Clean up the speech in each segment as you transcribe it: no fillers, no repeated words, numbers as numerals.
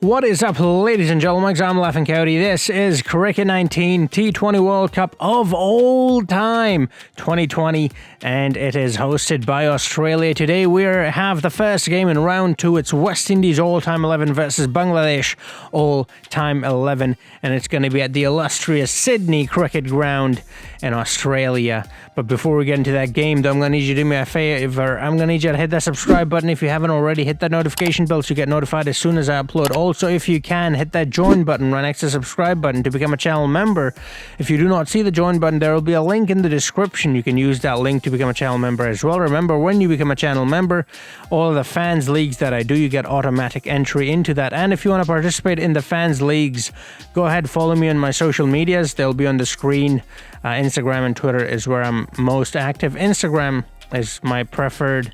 What is up, ladies and gentlemen? I'm Laughing Coyote. This is Cricket 19 T20 World Cup of all time 2020, and it is hosted by Australia. Today we have the first game in round 2. It's West Indies All Time 11 versus Bangladesh All Time 11, and it's going to be at the illustrious Sydney Cricket Ground in Australia. But before we get into that game, though, I'm going to need you to do me a favor. I'm going to need you to hit that subscribe button if you haven't already. Hit that notification bell so you get notified as soon as I upload. Also, if you can, hit that join button right next to the subscribe button to become a channel member. If you do not see the join button, there will be a link in the description. You can use that link to become a channel member as well. Remember, when you become a channel member, all of the fans leagues that I do, you get automatic entry into that. And if you want to participate in the fans leagues, go ahead, follow me on my social medias. They'll be on the screen. Instagram and Twitter is where I'm most active. Instagram is my preferred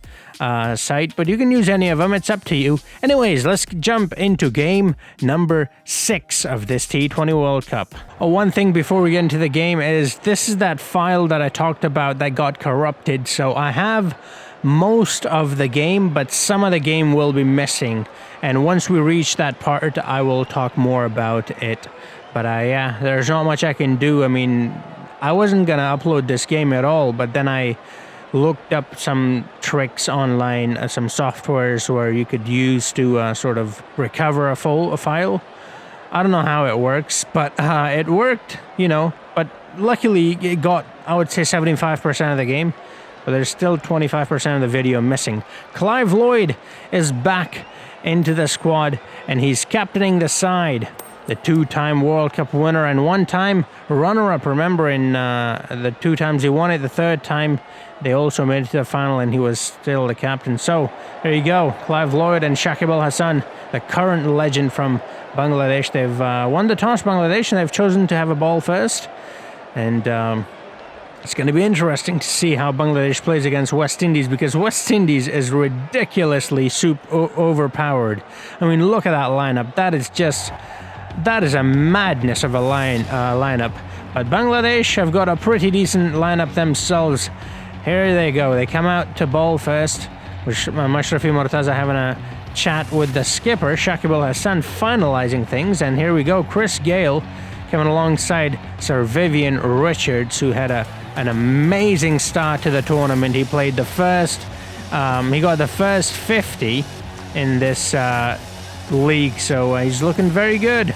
site, but you can use any of them. It's up to you. Anyways, let's jump into game number 6 of this T20 World Cup. One thing before we get into the game is this is that file that I talked about that got corrupted. So I have most of the game, but some of the game will be missing. And once we reach that part, I will talk more about it. But yeah, there's not much I can do. I mean, I wasn't going to upload this game at all, but then I looked up some tricks online, some softwares where you could use to sort of recover a file. I don't know how it works, but it worked, you know. But luckily, it got, I would say, 75% of the game, but there's still 25% of the video missing. Clive Lloyd is back into the squad, and he's captaining the side. The 2-time World Cup winner and 1-time runner-up. Remember, in the 2 times he won it, the 3rd time they also made it to the final and he was still the captain. So, there you go. Clive Lloyd and Shakib Al Hasan, the current legend from Bangladesh. They've won the toss, Bangladesh, and they've chosen to have a ball first. And it's going to be interesting to see how Bangladesh plays against West Indies, because West Indies is ridiculously overpowered. I mean, look at that lineup. That is a madness of a lineup. But Bangladesh have got a pretty decent lineup themselves. Here they go. They come out to bowl first, with Mashrafi Mortaza having a chat with the skipper, Shakib Al Hasan, finalizing things. And here we go. Chris Gayle coming alongside Sir Vivian Richards, who had an amazing start to the tournament. He played the first, he got the first 50 in this league, so he's looking very good.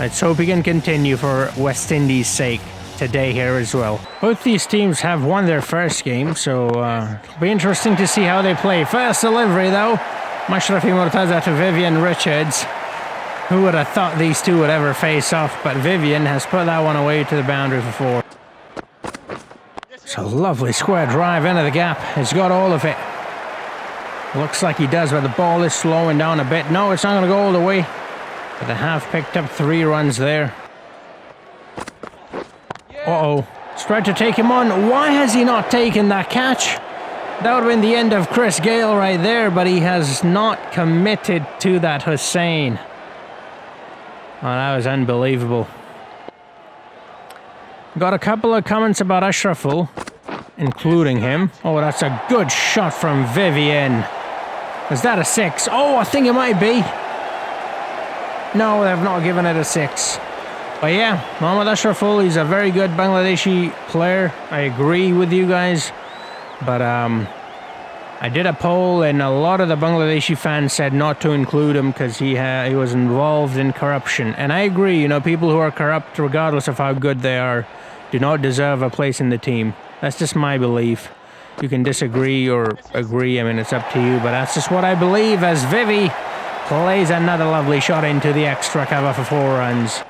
Let's hope he can continue for West Indies' sake today here as well. Both these teams have won their first game, so it'll be interesting to see how they play. First delivery though, Mashrafi Mortaza to Vivian Richards. Who would have thought these two would ever face off, but Vivian has put that one away to the boundary for 4. It's a lovely square drive into the gap. He's got all of it. Looks like he does, but the ball is slowing down a bit. No, it's not going to go all the way. But they have picked up 3 runs there. Uh-oh. He's tried to take him on. Why has he not taken that catch? That would have been the end of Chris Gayle right there, but he has not committed to that Hussain. Oh, that was unbelievable. Got a couple of comments about Ashraful, including him. Oh, that's a good shot from Vivian. Is that a 6? Oh, I think it might be. No, they've not given it a 6. But yeah, Mohammad Ashraful, he's a very good Bangladeshi player. I agree with you guys. But I did a poll, and a lot of the Bangladeshi fans said not to include him because he was involved in corruption. And I agree, you know, people who are corrupt, regardless of how good they are, do not deserve a place in the team. That's just my belief. You can disagree or agree, I mean, it's up to you, but that's just what I believe, as Vivi plays another lovely shot into the extra cover for 4 runs.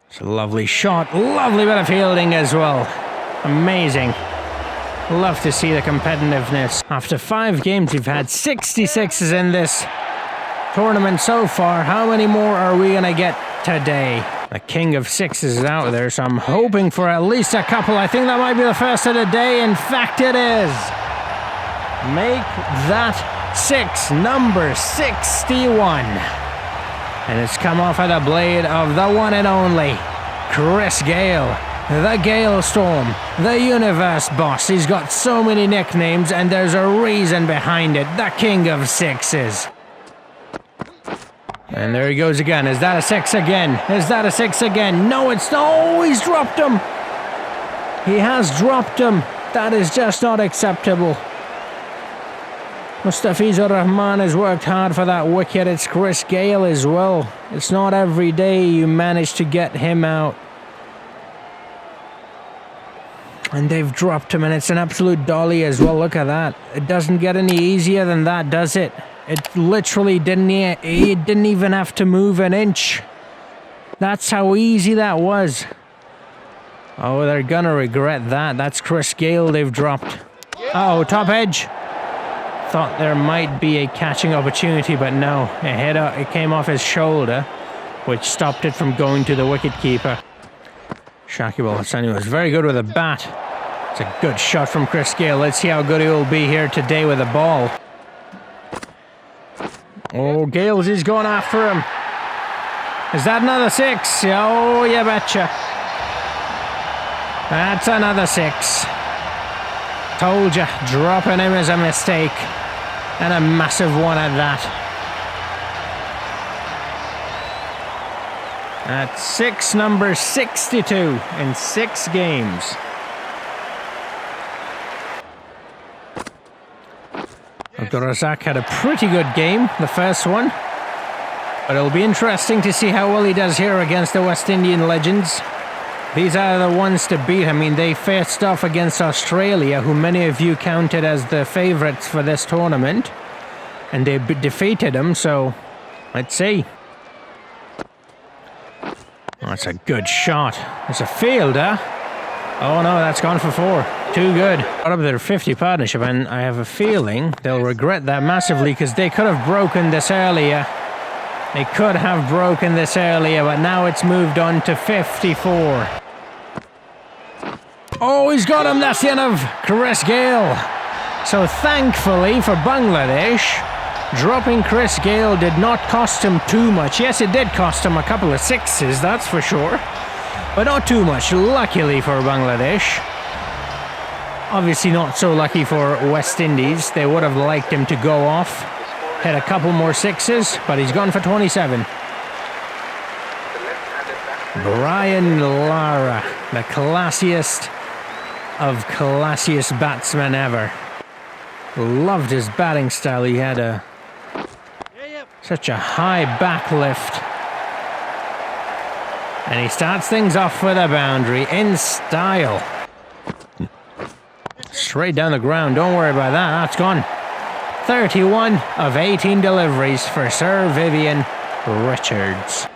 It's a lovely shot, lovely bit of fielding as well. Amazing. Love to see the competitiveness. After 5 games, we've had 66s in this tournament so far. How many more are we going to get today? The king of 6s is out there, so I'm hoping for at least a couple. I think that might be the first of the day. In fact, it is. Make that 6, number 61. And it's come off of the blade of the one and only Chris Gayle. The Gale Storm, the Universe Boss. He's got so many nicknames, and there's a reason behind it. The King of Sixes. And there he goes again. Is that a 6 again? Is that a 6 again? No, it's not. Oh, he's dropped him. He has dropped him. That is just not acceptable. Mustafizur Rahman has worked hard for that wicket. It's Chris Gayle as well. It's not every day you manage to get him out. And they've dropped him, and it's an absolute dolly as well. Look at that. It doesn't get any easier than that, does it? It literally didn't even have to move an inch. That's how easy that was. Oh, they're gonna regret that. That's Chris Gayle they've dropped. Uh-oh, top edge. Thought there might be a catching opportunity, but no. It came off his shoulder, which stopped it from going to the wicketkeeper. Shakib Al Hassani was very good with a bat. It's a good shot from Chris Gayle. Let's see how good he will be here today with the ball. Oh, Gales is going after him. Is that another 6? Oh, you betcha. That's another 6. Told you, dropping him is a mistake. And a massive one at that. That's 6, number 62 in 6 games. Abdul Razak had a pretty good game, the first one. But it'll be interesting to see how well he does here against the West Indian legends. These are the ones to beat. I mean, they faced off against Australia, who many of you counted as the favourites for this tournament. And they defeated them, so let's see. Oh, that's a good shot. It's a fielder. Oh no, that's gone for 4. Too good. Out of their 50 partnership, and I have a feeling they'll regret that massively, because they could have broken this earlier. They could have broken this earlier, but now it's moved on to 54. Oh, he's got him. That's the end of Chris Gayle. So thankfully for Bangladesh, dropping Chris Gayle did not cost him too much. Yes, it did cost him a couple of 6s, that's for sure. But not too much, luckily for Bangladesh. Obviously not so lucky for West Indies. They would have liked him to go off. Hit a couple more 6s, but he's gone for 27. Brian Lara, the classiest of classiest batsmen ever. Loved his batting style. He had such a high back lift. And he starts things off with a boundary in style. Straight down the ground, don't worry about that, that's gone. 31 of 18 deliveries for Sir Vivian Richards.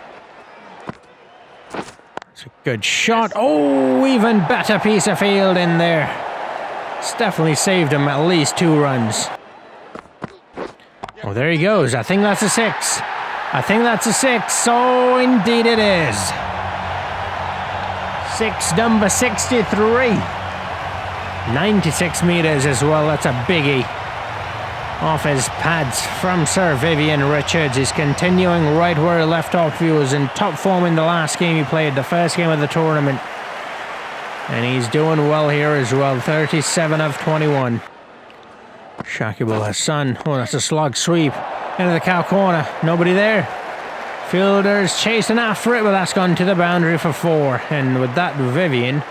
It's a good shot. Oh, even better piece of field in there. It's definitely saved him at least 2 runs. Oh, there he goes. I think that's a 6. I think that's a 6. Oh, indeed it is. 6, number 63. 96 metres as well. That's a biggie. Off his pads from Sir Vivian Richards. He's continuing right where he left off. He was in top form in the last game he played, the first game of the tournament. And he's doing well here as well. 37 of 21. Shakib Al Hassani. Oh, that's a slog sweep. Into the cow corner. Nobody there. Fielders chasing after it, but that's gone to the boundary for 4. And with that, Vivian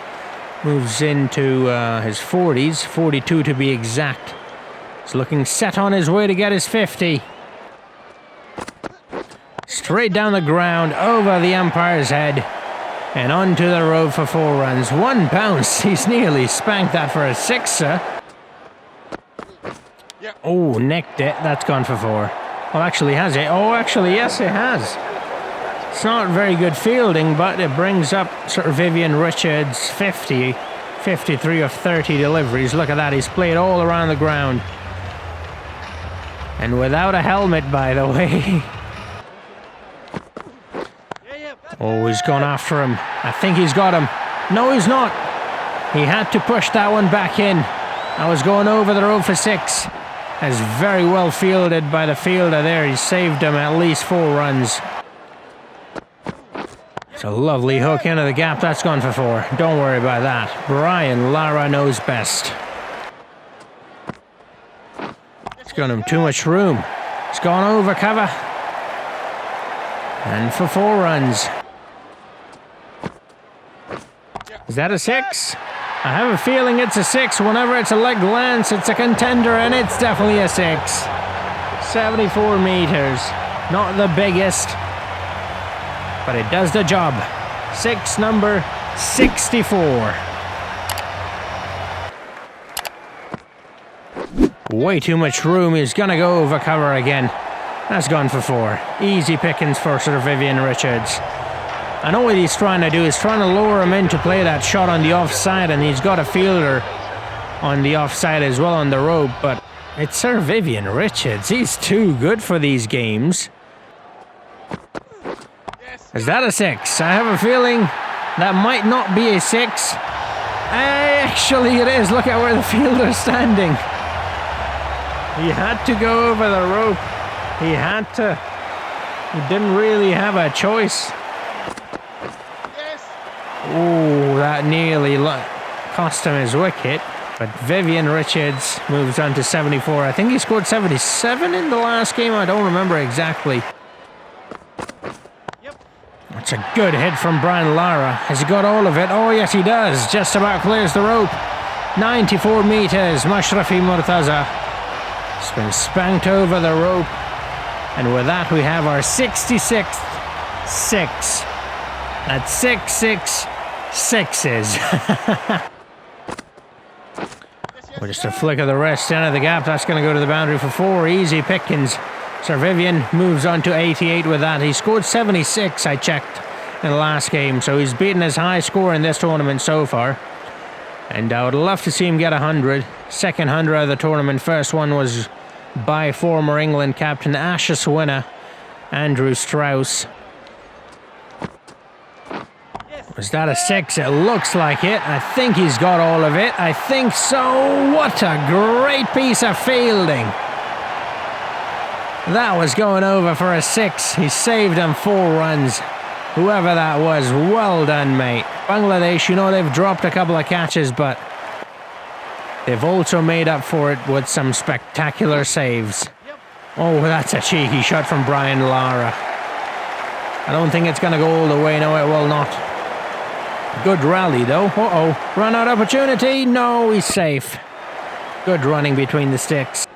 moves into his 40s. 42 to be exact. He's looking set on his way to get his 50. Straight down the ground, over the umpire's head, and onto the road for 4 runs. 1 bounce. He's nearly spanked that for a 6er. Oh, nicked it. That's gone for 4. Well, actually, has it? Oh, actually, yes, it has. It's not very good fielding, but it brings up Sir Vivian Richards' 50. 53 of 30 deliveries. Look at that. He's played all around the ground. And without a helmet, by the way. Oh, he's gone after him. I think he's got him. No, he's not. He had to push that one back in. I was going over the road for 6. That's very well fielded by the fielder there. He saved him at least 4 runs. It's a lovely hook into the gap. That's gone for 4. Don't worry about that. Brian Lara knows best. It's given him too much room. It's gone over cover. And for 4 runs. Is that a 6? I have a feeling it's a 6. Whenever it's a leg lance, it's a contender, and it's definitely a 6. 74 meters. Not the biggest, but it does the job. 6 number 64. Way too much room. He's gonna go over cover again. That's gone for 4. Easy pickings for Sir Vivian Richards. I know what he's trying to do. He's trying to lure him in to play that shot on the offside, and he's got a fielder on the offside as well on the rope, but it's Sir Vivian Richards. He's too good for these games. Is that a 6? I have a feeling that might not be a 6. Actually, it is. Look at where the fielder's standing. He had to go over the rope. He had to. He didn't really have a choice. Oh, that nearly cost him his wicket. But Vivian Richards moves on to 74. I think he scored 77 in the last game. I don't remember exactly. That's a good hit from Brian Lara. Has he got all of it? Oh, yes, he does. Just about clears the rope. 94 meters. Mashrafi Murtaza has been spanked over the rope. And with that, we have our 66th 6. That's 6, 6, 6s. With just a flick of the wrist into the gap, that's going to go to the boundary for 4. Easy pickings. Sir Vivian moves on to 88 with that. He scored 76, I checked, in the last game. So he's beaten his high score in this tournament so far. And I would love to see him get 100. Second 100 of the tournament. First one was by former England captain, Ashes winner, Andrew Strauss. Was that a 6? It looks like it. I think he's got all of it. I think so. What a great piece of fielding. That was going over for a 6. He saved him 4 runs. Whoever that was, well done, mate. Bangladesh, you know, they've dropped a couple of catches, but they've also made up for it with some spectacular saves. Oh, that's a cheeky shot from Brian Lara. I don't think it's going to go all the way. No, it will not. Good rally, though. Uh-oh. Run out opportunity. No, he's safe. Good running between the sticks.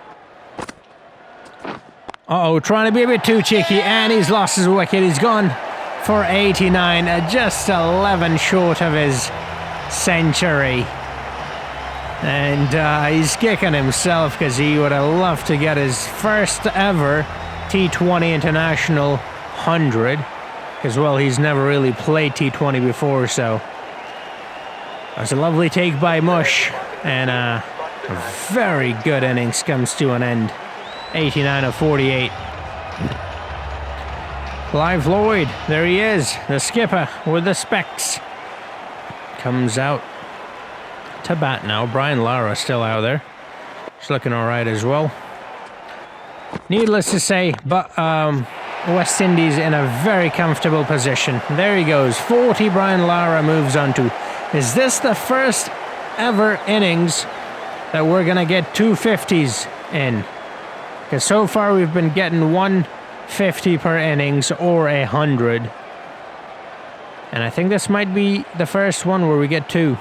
Uh-oh, trying to be a bit too cheeky, and he's lost his wicket. He's gone for 89, just 11 short of his century. And he's kicking himself because he would have loved to get his first ever T20 International 100. Because, well, he's never really played T20 before, so. That's a lovely take by Mush. And a very good innings comes to an end. 89 of 48. Clive Lloyd, there he is, the skipper with the specs. Comes out to bat now. Brian Lara still out there. He's looking alright as well. Needless to say, but West Indies in a very comfortable position. There he goes. 40 Brian Lara moves on to. Is this the first ever innings that we're going to get 2 50s in? Because so far we've been getting 150 per innings or 100. And I think this might be the first one where we get 2.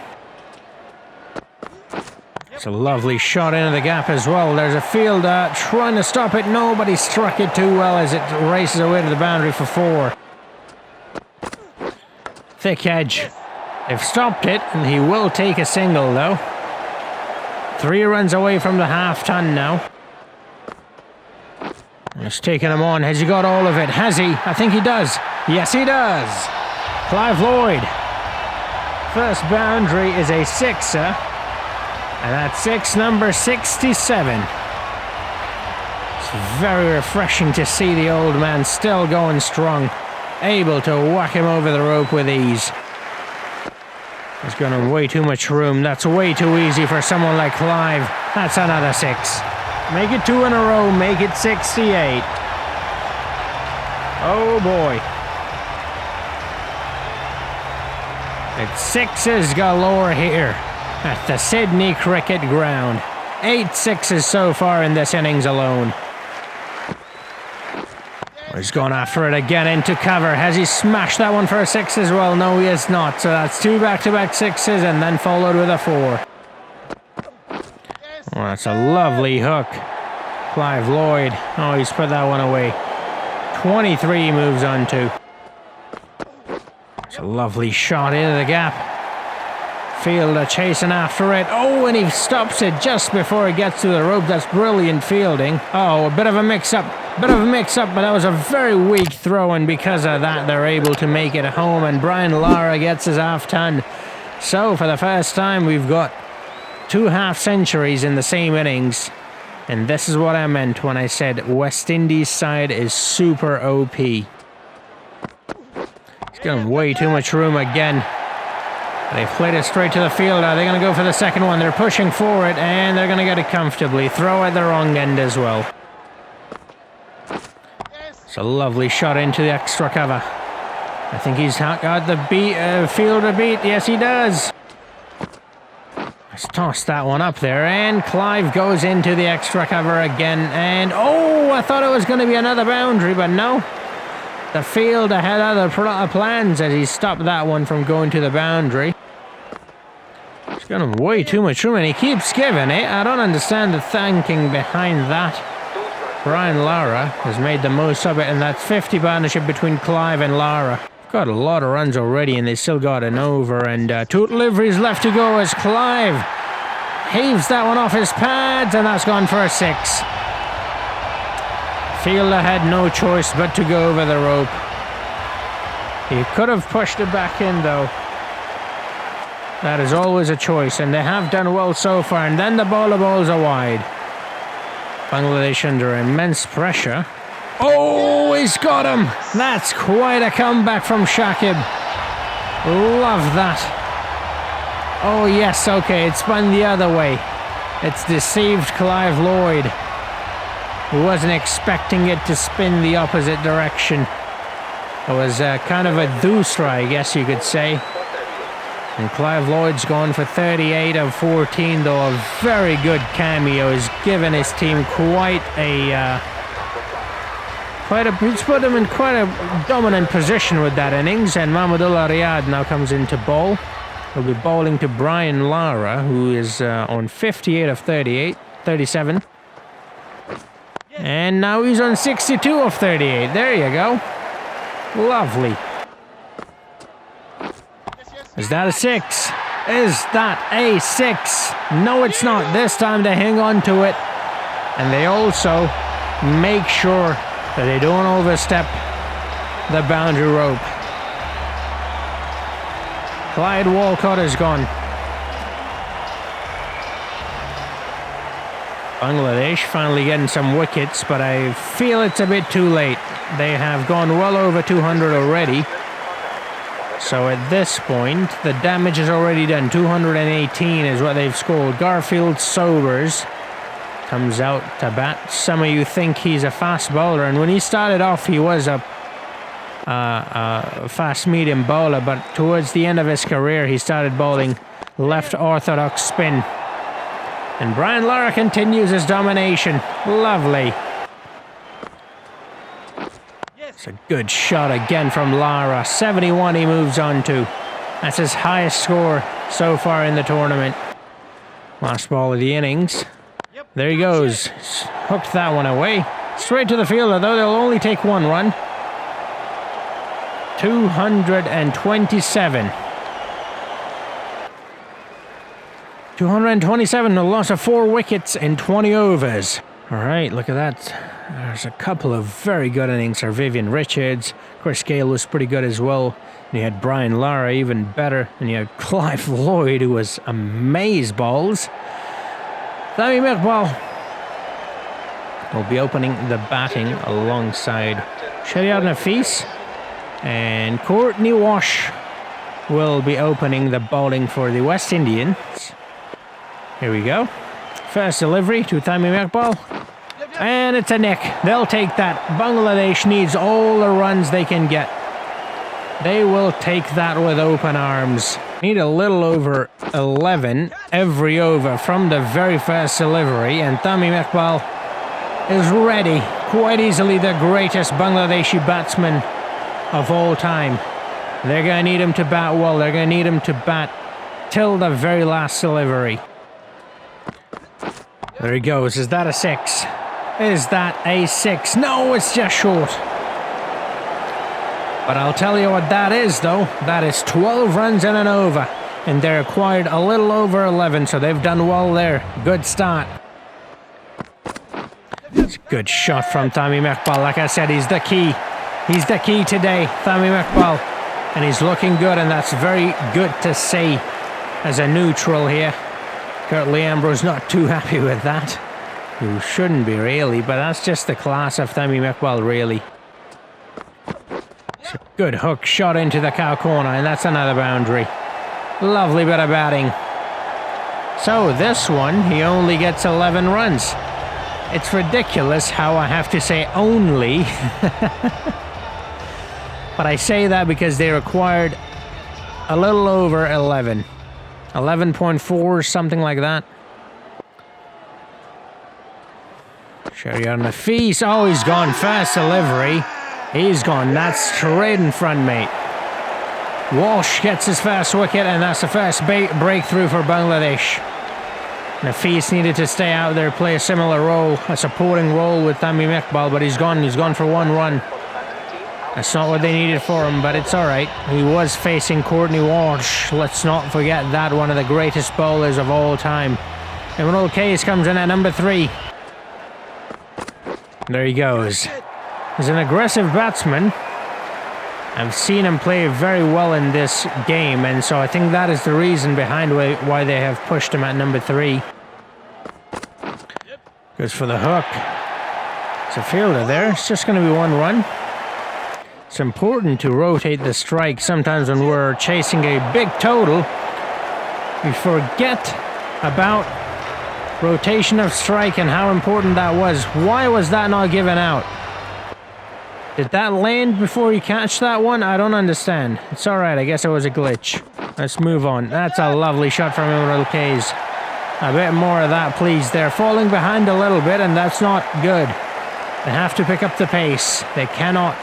It's a lovely shot into the gap as well. There's a fielder trying to stop it. Nobody struck it too well as it races away to the boundary for 4. Thick edge. They've stopped it, and he will take a single though. 3 runs away from the half-ton now. He's taking him on. Has he got all of it? Has he? I think he does. Yes, he does. Clive Lloyd. First boundary is a 6er. And that's 6 number 67. It's very refreshing to see the old man still going strong. Able to whack him over the rope with ease. He's got him way too much room. That's way too easy for someone like Clive. That's another 6. Make it 2 in a row. Make it 68. Oh boy. It's 6s galore here at the Sydney Cricket Ground. 8 6s so far in this innings alone. He's gone after it again into cover. Has he smashed that one for a 6 as well? No, he has not. So that's 2 back-to-back 6s and then followed with a 4. Oh, that's a lovely hook. Clive Lloyd. Oh, he's put that one away. 23 he moves on to. It's a lovely shot into the gap. Fielder chasing after it. Oh, and he stops it just before it gets to the rope. That's brilliant fielding. Oh, a bit of a mix-up. But that was a very weak throw, and because of that, they're able to make it home, and Brian Lara gets his half-ton. So, for the first time, we've got 2 half-centuries in the same innings, and this is what I meant when I said West Indies side is super OP. He's given way too much room again. They've played it straight to the fielder. They're going to go for the second one. They're pushing for it, and they're going to get it comfortably. Throw at the wrong end as well. It's a lovely shot into the extra cover. I think he's got the fielder beat. Yes, he does. Let's toss that one up there, and Clive goes into the extra cover again. And oh, I thought it was going to be another boundary, but no. The fielder had other plans as he stopped that one from going to the boundary. He's got him way too much room, and he keeps giving it. I don't understand the thinking behind that. Brian Lara has made the most of it, and that's 50 partnership between Clive and Lara. Got a lot of runs already, and they still got an over, and 2 deliveries left to go as Clive heaves that one off his pads, and that's gone for a 6. Fielder had no choice but to go over the rope. He could have pushed it back in, though. That is always a choice, and they have done well so far, and then the bowler bowls are wide. Bangladesh under immense pressure. Oh, he's got him! That's quite a comeback from Shakib. Love that. Oh yes, okay, it's spun the other way. It's deceived Clive Lloyd, who wasn't expecting it to spin the opposite direction. It was kind of a doosra, I guess you could say. And Clive Lloyd's gone for 38 of 14, though a very good cameo. Has given his team he's put them in quite a dominant position with that innings. And Mahmudullah Riyad now comes in to bowl. He'll be bowling to Brian Lara, who is on 58 of 37. And now he's on 62 of 38. There you go. Lovely. Is that a 6? Is that a 6? No, it's not. This time they hang on to it. And they also make sure that they don't overstep the boundary rope. Clyde Walcott is gone. Bangladesh finally getting some wickets, but I feel it's a bit too late. They have gone well over 200 already. So at this point, the damage is already done. 218 is what they've scored. Garfield Sobers comes out to bat. Some of you think he's a fast bowler, and when he started off, he was a fast medium bowler, but towards the end of his career, he started bowling left orthodox spin. And Brian Lara continues his domination. Lovely. It's a good shot again from Lara. 71 he moves on to. That's his highest score so far in the tournament. Last ball of the innings. There he goes. Hooked that one away. Straight to the fielder, though they'll only take 1 run. 227. 227, a loss of 4 wickets in 20 overs. All right, look at that. There's a couple of very good innings. Sir Vivian Richards, Chris Gale was pretty good as well. And you had Brian Lara, even better. And you had Clive Lloyd, who was amaze balls. Tamim Iqbal will be opening the batting alongside Shariar Nafis. And Courtney Wash will be opening the bowling for the West Indians. Here we go. First delivery to Tamim Iqbal. And it's a nick. They'll take that. Bangladesh needs all the runs they can get. They will take that with open arms. Need a little over 11 every over from the very first delivery. And Tamim Iqbal is ready. quite easily the greatest Bangladeshi batsman of all time. They're going to need him to bat well. They're going to need him to bat till the very last delivery. There he goes. Is that a 6? Is that a 6? No, it's just short. But I'll tell you what that is, though. That is 12 runs in an over. And they're acquired a little over 11, so they've done well there. Good start. It's a good shot from Tamim Iqbal. Like I said, he's the key. He's the key today, Tamim Iqbal. And he's looking good, and that's very good to see as a neutral here. Curtly Ambro's not too happy with that. You shouldn't be, really, but that's just the class of Tamim Iqbal, really. It's a good hook shot into the cow corner, and that's another boundary. Lovely bit of batting. So this one, he only gets 11 runs. It's ridiculous how I have to say only. But I say that because they required a little over 11. 11.4, something like that. Sherry on the feast. Oh, he's gone. Fast delivery. He's gone. That's straight in front, mate. Walsh gets his first wicket, and that's the first breakthrough for Bangladesh. Nafis needed to stay out there, play a similar role, a supporting role with Tamim Iqbal, but he's gone. He's gone for 1 run. That's not what they needed for him, but it's all right. He was facing Courtney Walsh. Let's not forget that, one of the greatest bowlers of all time. Imran Case comes in at number 3. There he goes. He's an aggressive batsman. I've seen him play very well in this game, and so I think that is the reason behind why they have pushed him at number 3. Goes for the hook. It's a fielder there. It's just going to be 1 run. It's important to rotate the strike. Sometimes when we're chasing a big total, we forget about rotation of strike and how important that was. Why was that not given out? Did that land before you catch that one? I don't understand. It's alright, I guess it was a glitch. Let's move on. That's a lovely shot from Imran Kays. A bit more of that, please. They're falling behind a little bit, and that's not good. They have to pick up the pace. They cannot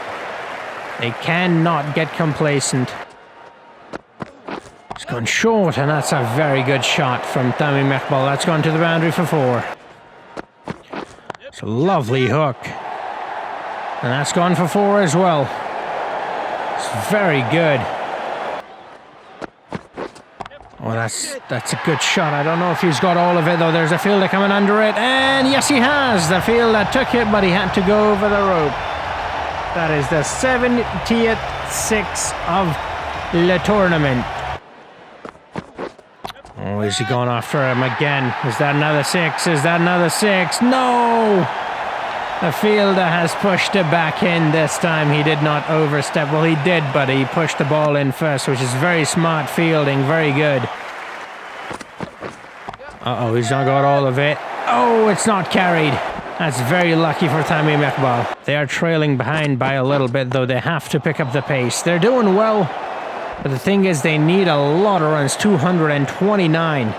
get complacent. It's gone short, and that's a very good shot from Tamim Iqbal. That's gone to the boundary for 4. It's a lovely hook. And that's gone for 4 as well. It's very good. Oh, that's a good shot. I don't know if he's got all of it, though. There's a fielder coming under it. And yes, he has. The fielder took it, but he had to go over the rope. That is the 70th 6 of the tournament. Oh, is he going after him again? Is that another 6? Is that another 6? No! The fielder has pushed it back in this time. He did not overstep. Well, he did, but he pushed the ball in first, which is very smart fielding. Very good. Uh-oh, he's not got all of it. Oh, it's not carried. That's very lucky for Tamim Iqbal. They are trailing behind by a little bit, though. They have to pick up the pace. They're doing well, but the thing is they need a lot of runs. 229.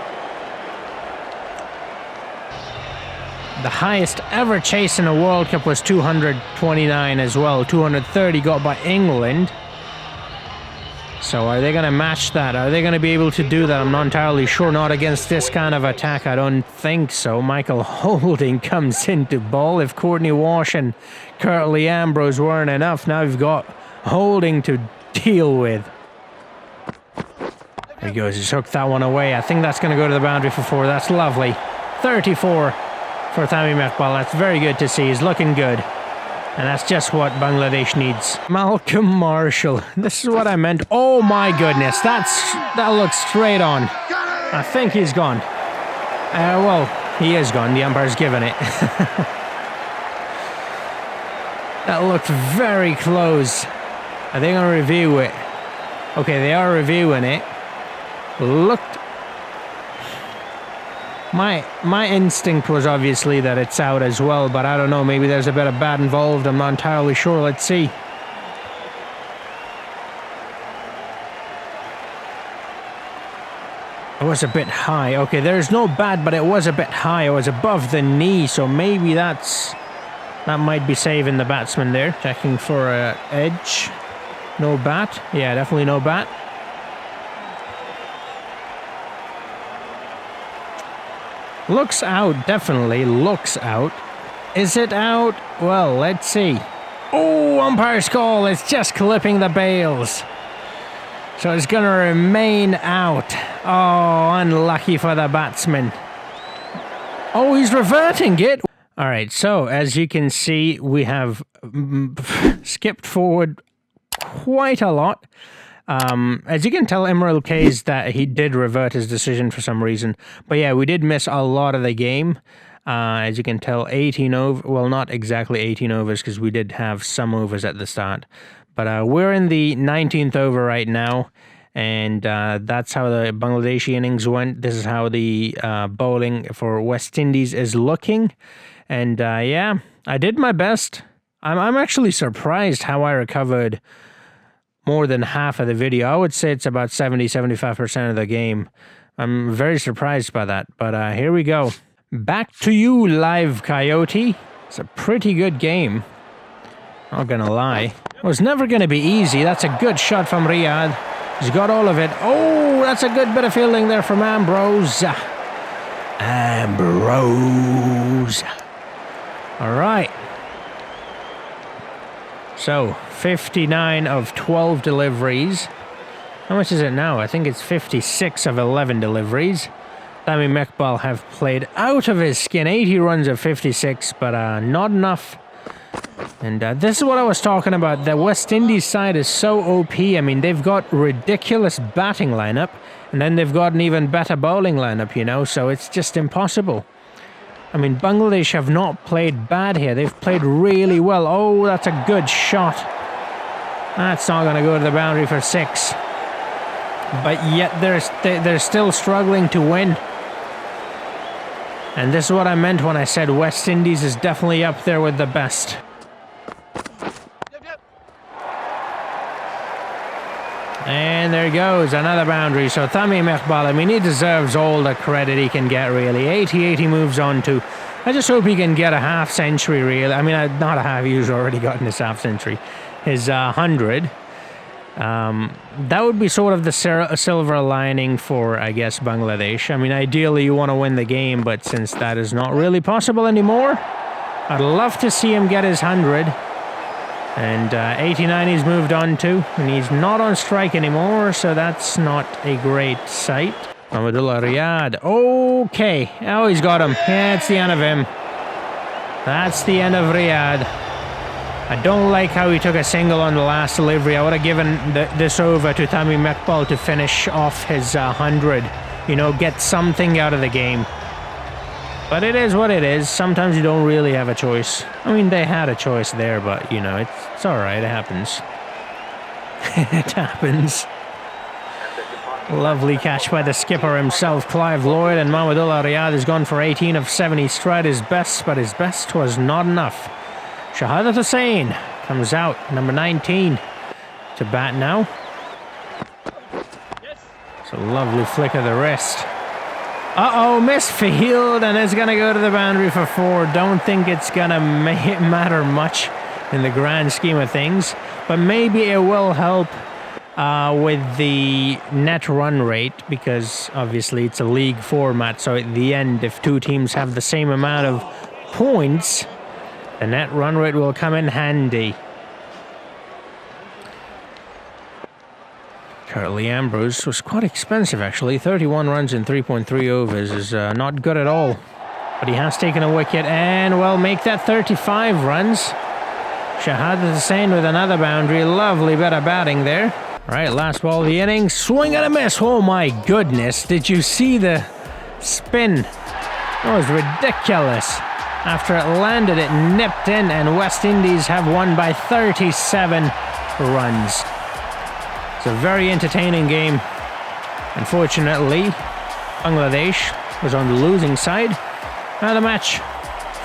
The highest ever chase in a World Cup was 229 as well. 230 got by England. So are they going to match that? Are they going to be able to do that? I'm not entirely sure. Not against this kind of attack, I don't think so. Michael Holding comes into ball. If Courtney Walsh and Curtly Ambrose weren't enough, now we've got Holding to deal with. There he goes. He's hooked that one away. I think that's going to go to the boundary for 4. That's lovely. 34. For Tamim Iqbal. That's very good to see. He's looking good. And that's just what Bangladesh needs. Malcolm Marshall. This is what I meant. Oh my goodness. That looks straight on. I think he's gone. Well, he is gone. The umpire's given it. That looked very close. Are they going to review it? Okay, they are reviewing it. Looked... My instinct was obviously that it's out as well, but I don't know, maybe there's a bit of bat involved, I'm not entirely sure. Let's see. It was a bit high. Okay, there's no bat, but it was a bit high. It was above the knee, so maybe that's That might be saving the batsman there. Checking for a edge. No bat. Yeah, definitely no bat. Looks out, definitely looks out. Is it out? Well, let's see. Oh, umpire's call. It's just clipping the bails. So it's going to remain out. Oh, unlucky for the batsman. Oh, he's reverting it. All right, so as you can see, we have skipped forward quite a lot. As you can tell, Emerald K's that he did revert his decision for some reason. But yeah, we did miss a lot of the game. As you can tell, 18 over. Well, not exactly 18 overs because we did have some overs at the start. But we're in the 19th over right now. And that's how the Bangladeshi innings went. This is how the bowling for West Indies is looking. And yeah, I did my best. I'm actually surprised how I recovered more than half of the video. I would say it's about 70-75% of the game. I'm very surprised by that. But here we go. Back to you, Live Coyote. It's a pretty good game. Not gonna lie. It was never gonna be easy. That's a good shot from Riyadh. He's got all of it. Oh, that's a good bit of fielding there from Ambrose. Ambrose. All right. So, 59 of 12 deliveries. How much is it now? I think it's 56 of 11 deliveries. Tamim Iqbal have played out of his skin. 80 runs of 56, but not enough. And this is what I was talking about. The West Indies side is so OP. I mean, they've got ridiculous batting lineup, and then they've got an even better bowling lineup, you know, so it's just impossible. I mean, Bangladesh have not played bad here. They've played really well. Oh, that's a good shot. That's not going to go to the boundary for 6. But yet they're still struggling to win. And this is what I meant when I said West Indies is definitely up there with the best. And there goes, another boundary. So Tamim Iqbal, I mean, he deserves all the credit he can get, really. 88 he moves on to. I just hope he can get a half century, really. I mean, not a half, he's already gotten his half century. His 100. That would be sort of the silver lining for, I guess, Bangladesh. I mean, ideally you want to win the game, but since that is not really possible anymore, I'd love to see him get his 100. And 89 he's moved on to, and he's not on strike anymore, so that's not a great sight. Mahmudullah Riyadh. Okay. Oh, he's got him. Yeah, it's the end of him. That's the end of Riyadh. I don't like how he took a single on the last delivery. I would have given this over to Tamim Iqbal to finish off his 100. You know, get something out of the game. But it is what it is. Sometimes you don't really have a choice. I mean, they had a choice there, but, you know, it's alright. It happens. It happens. Lovely catch by the skipper himself, Clive Lloyd, and Mahmudullah Riyadh has gone for 18 of 70. He's tried his best, but his best was not enough. Shahadat Hussain comes out, number 19, to bat now. It's a lovely flick of the wrist. Uh-oh, misfield, and it's going to go to the boundary for 4. Don't think it's going to matter much in the grand scheme of things, but maybe it will help with the net run rate, because obviously it's a league format, so at the end, if two teams have the same amount of points, the net run rate will come in handy. Currently, Ambrose was quite expensive, actually. 31 runs in 3.3 overs is not good at all. But he has taken a wicket and, well, make that 35 runs. Shahadat Hussain with another boundary. Lovely bit of batting there. All right, last ball of the innings. Swing and a miss. Oh, my goodness. Did you see the spin? That was ridiculous. After it landed, it nipped in, and West Indies have won by 37 runs. It's a very entertaining game. Unfortunately, Bangladesh was on the losing side. Now the match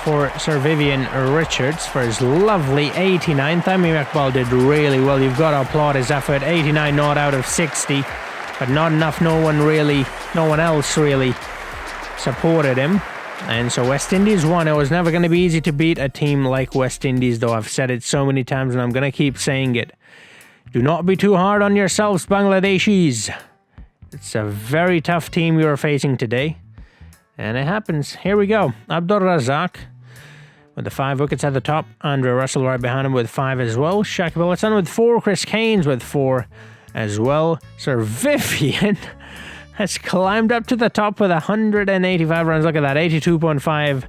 for Sir Vivian Richards for his lovely 89. Tamim Iqbal did really well. You've got to applaud his effort. 89 not out of 60, but not enough. No one else really supported him. And so West Indies won. It was never going to be easy to beat a team like West Indies, though. I've said it so many times and I'm going to keep saying it. Do not be too hard on yourselves, Bangladeshis. It's a very tough team we are facing today. And it happens. Here we go. Abdul Razak with the 5 wickets at the top. Andre Russell right behind him with 5 as well. Shakib Al Hasan with 4. Chris Keynes with 4 as well. Sir Vivian has climbed up to the top with 185 runs. Look at that, 82.5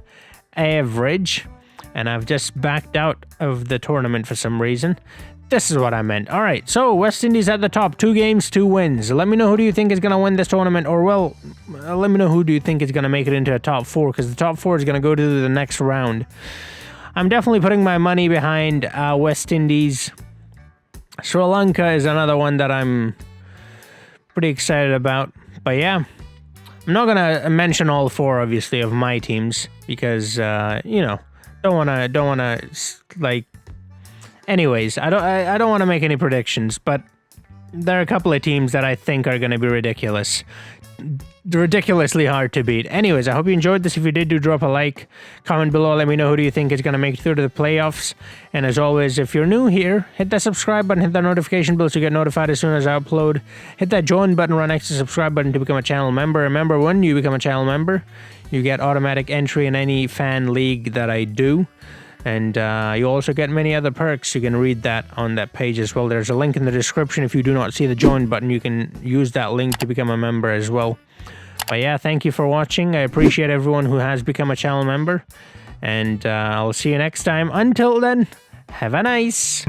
average. And I've just backed out of the tournament for some reason. This is what I meant. All right, so West Indies at the top, 2 games, 2 wins. Let me know who do you think is going to win this tournament, or well, let me know who do you think is going to make it into a top 4, because the top 4 is going to go to the next round. I'm definitely putting my money behind West Indies. Sri Lanka is another one that I'm pretty excited about. But yeah, I'm not gonna mention all 4, obviously, of my teams because you know, don't wanna like. Anyways, I don't want to make any predictions, but there are a couple of teams that I think are going to be ridiculously hard to beat. Anyways, I hope you enjoyed this. If you did, do drop a like, comment below, let me know who do you think is going to make it through to the playoffs. And as always, if you're new here, hit that subscribe button, hit that notification bell so you get notified as soon as I upload. Hit that join button right next to the subscribe button to become a channel member. Remember, when you become a channel member, you get automatic entry in any fan league that I do. And you also get many other perks. You can read that on that page as well. There's a link in the description. If you do not see the join button, you can use that link to become a member as well. But yeah, thank you for watching. I appreciate everyone who has become a channel member. And I'll see you next time. Until then, have a nice...